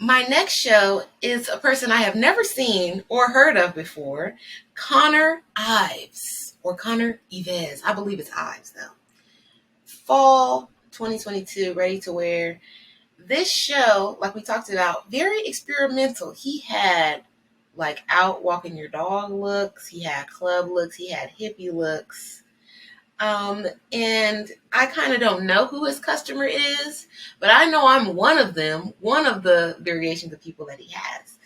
My next show is a person I have never seen or heard of before, Conner Ives, or Conner Ives. I believe it's Ives, though. Fall 2022, ready to wear. This show, like we talked about, very experimental. He had like out walking your dog looks, he had club looks, he had hippie looks. And I kind of don't know who his customer is, but I know I'm one of them, one of the variations of people that he has.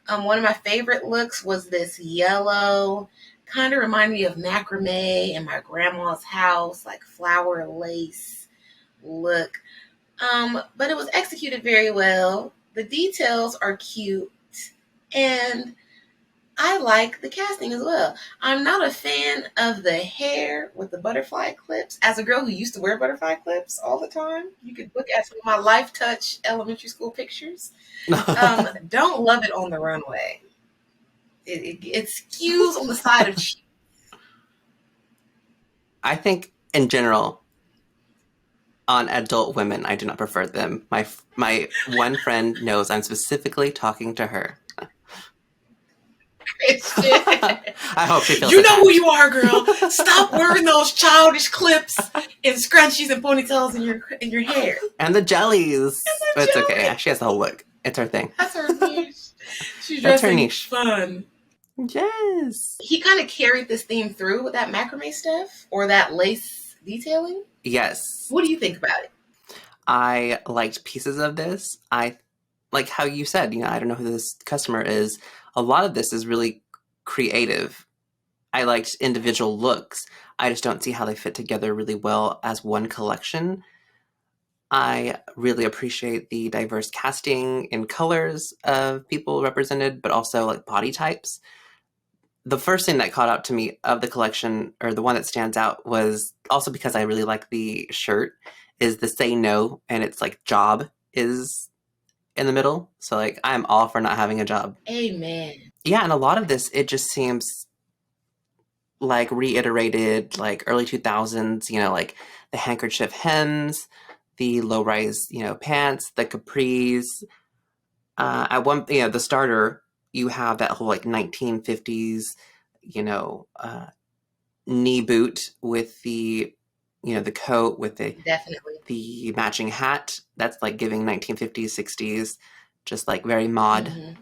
One of my favorite looks was this yellow, kind of reminded me of macrame in my grandma's house, like flower lace look. But it was executed very well. The details are cute, and I like the casting as well. I'm not a fan of the hair with the butterfly clips. As a girl who used to wear butterfly clips all the time, you could look at some of my Life Touch elementary school pictures. Don't love it on the runway. It skews on the side of cheek. I think in general, on adult women, I do not prefer them. My one friend knows I'm specifically talking to her. I hope she feels You attacked. know who you are, girl. Stop wearing those childish clips and scrunchies and ponytails in your hair. And the jellies. It's okay. She has the whole look. It's her thing. That's her niche. She's That's her dressing niche. fun. Yes. He kind of carried this theme through with that macrame stuff or that lace detailing. Yes. What do you think about it? I liked pieces of this. I like how you said, I don't know who this customer is. A lot of this is really creative. I liked individual looks. I just don't see how they fit together really well as one collection. I really appreciate the diverse casting in colors of people represented, but also like body types. The first thing that caught out to me of the collection, or the one that stands out, was also because I really like the shirt, is the say no, and it's like job is in the middle. So like I'm all for not having a job. Amen. Yeah, and a lot of this, it just seems like reiterated, like early 2000s, like the handkerchief hems, the low-rise, pants, the capris. At one, the starter, you have that whole like 1950s, knee boot with the, the coat with Definitely the matching hat. That's like giving 1950s, 60s, just like very mod. Mm-hmm.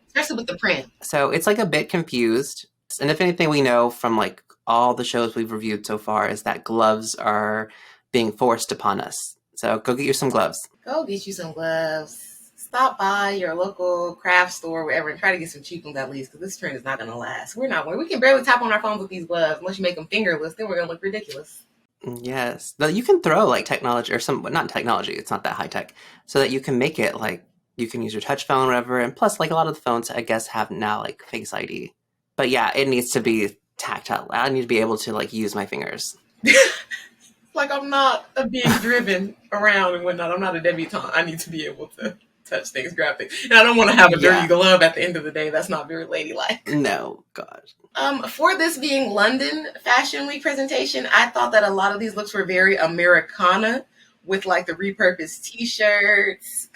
Especially with the print. So it's like a bit confused. And if anything we know from like all the shows we've reviewed so far is that gloves are being forced upon us. So go get you some gloves. Go get you some gloves. Stop by your local craft store, wherever, and try to get some cheap ones at least, because this trend is not going to last. We can barely tap on our phones with these gloves unless you make them fingerless. Then we're going to look ridiculous. Yes. Though you can throw like technology or not technology. It's not that high tech. So that you can make it like you can use your touch phone or whatever. And plus, like a lot of the phones, I guess, have now like Face ID. But yeah, it needs to be tactile. I need to be able to like use my fingers. Like I'm not being driven around and whatnot. I'm not a debutante. I need to be able to touch things, grab things. And I don't want to have a dirty glove at the end of the day. That's not very ladylike. No, gosh. For this being London Fashion Week presentation, I thought that a lot of these looks were very Americana, with like the repurposed t-shirts,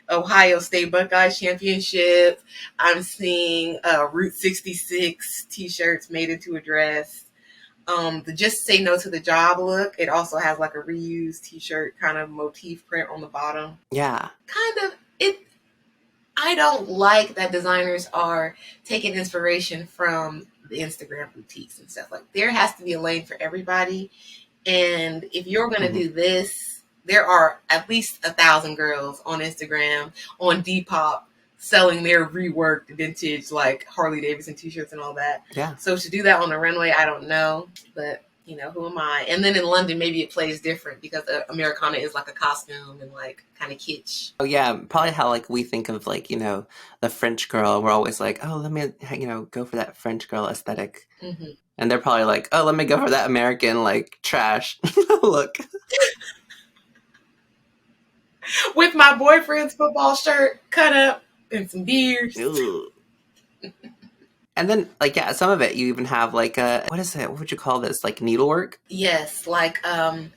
Ohio State Buckeye Championship. I'm seeing Route 66 t-shirts made into a dress. The Just Say No to the Job look, it also has like a reused t-shirt kind of motif print on the bottom. Yeah. Kind of, I don't like that designers are taking inspiration from the Instagram boutiques and stuff. Like there has to be a lane for everybody. And if you're going to do this, there are at least 1,000 girls on Instagram, on Depop, selling their reworked vintage like Harley Davidson t-shirts and all that. Yeah. So to do that on the runway, I don't know, but who am I? And then in London, maybe it plays different because Americana is like a costume and like kind of kitsch. Oh yeah, probably how like we think of like the French girl. We're always like, oh, let me go for that French girl aesthetic. Mm-hmm. And they're probably like, oh, let me go for that American like trash look. With my boyfriend's football shirt cut up and some beers. And then, like, yeah, some of it, you even have, like, what is it? What would you call this? Like, needlework? Yes, like, the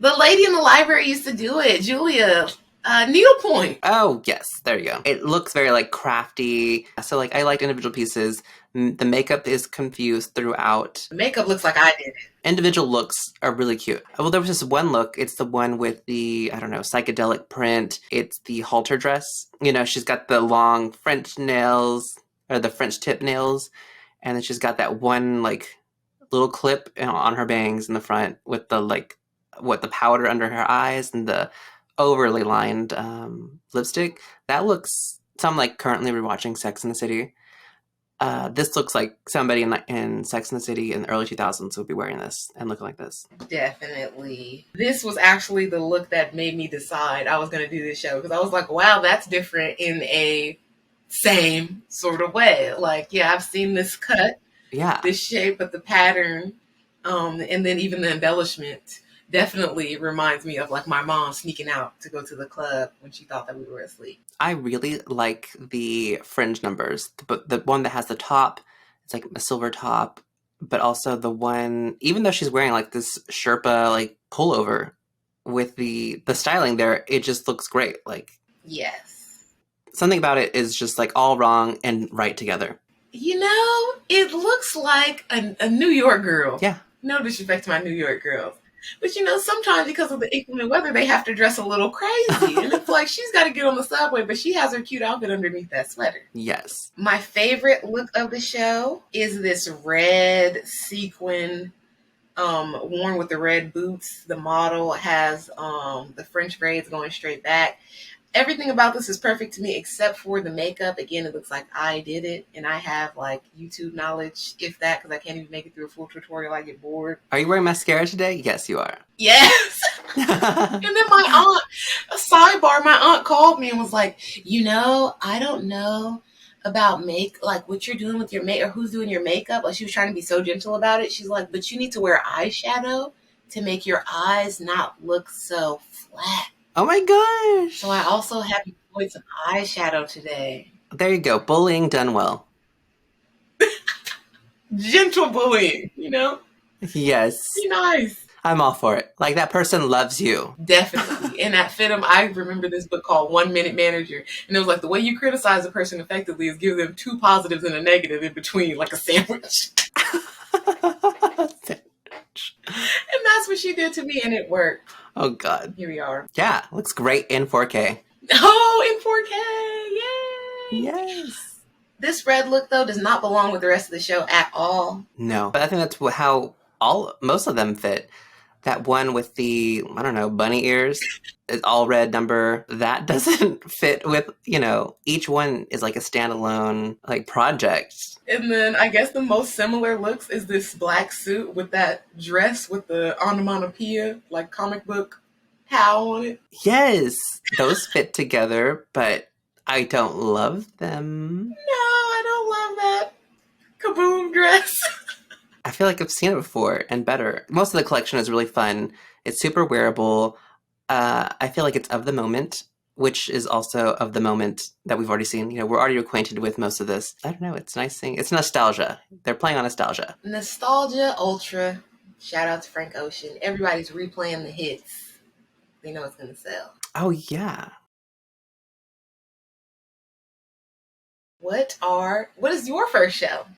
lady in the library used to do it. Julia Needlepoint. Oh, yes, there you go. It looks very like crafty. So like I liked individual pieces. The makeup is confused throughout. The makeup looks like I did it. Individual looks are really cute. Well, there was this one look. It's the one with the, I don't know, psychedelic print. It's the halter dress. You know, she's got the long French nails, or the French tip nails, and then she's got that one like little clip on her bangs in the front with the like the powder under her eyes and the overly lined lipstick. That looks. So I'm like currently rewatching Sex and the City. This looks like somebody in Sex and the City in the early 2000s would be wearing this and looking like this. Definitely. This was actually the look that made me decide I was going to do this show, because I was like, wow, that's different in a same sort of way. Like, yeah, I've seen this cut, Yeah, this shape, but the pattern, and then even the embellishment definitely reminds me of like my mom sneaking out to go to the club when she thought that we were asleep. I really like the fringe numbers, but the one that has the top, it's like a silver top, but also the one, even though she's wearing like this Sherpa like pullover with the styling there, it just looks great. Like Yes. something about it is just like all wrong and right together. You know, it looks like a New York girl. Yeah. No disrespect to my New York girls. But you know, sometimes because of the inclement weather, they have to dress a little crazy. And it's like she's got to get on the subway, but she has her cute outfit underneath that sweater. Yes. My favorite look of the show is this red sequin worn with the red boots. The model has the French braids going straight back. Everything about this is perfect to me except for the makeup. Again, it looks like I did it, and I have like YouTube knowledge, if that, because I can't even make it through a full tutorial. I get bored. Are you wearing mascara today? Yes, you are. Yes. And then my aunt, a sidebar, my aunt called me and was like, you know, I don't know about like what you're doing with your makeup or who's doing your makeup. Like she was trying to be so gentle about it. She's like, but you need to wear eyeshadow to make your eyes not look so flat. Oh my gosh. So I also have employed some eyeshadow today. There you go. Bullying done well. Gentle bullying, you know? Yes. Be nice. I'm all for it. Like that person loves you. Definitely. And at FITM, I remember this book called 1 Minute Manager. And it was like the way you criticize a person effectively is give them 2 positives and a negative in between, like a sandwich. And that's what she did to me, and it worked. Oh, God. Here we are. Yeah, looks great in 4K. Oh, in 4K. Yay. Yes. This red look, though, does not belong with the rest of the show at all. No, but I think that's how most of them fit. That one with the, I don't know, bunny ears is all red number. That doesn't fit with, each one is like a standalone like project. And then I guess the most similar looks is this black suit with that dress with the onomatopoeia, like comic book cow on it. Yes, those fit together, but I don't love them. No, I don't love that kaboom dress. I feel like I've seen it before and better. Most of the collection is really fun. It's super wearable. I feel like it's of the moment, which is also of the moment that we've already seen. We're already acquainted with most of this. I don't know. It's nice thing. It's nostalgia. They're playing on nostalgia. Nostalgia Ultra. Shout out to Frank Ocean. Everybody's replaying the hits. They know it's going to sell. Oh, yeah. What is your first show?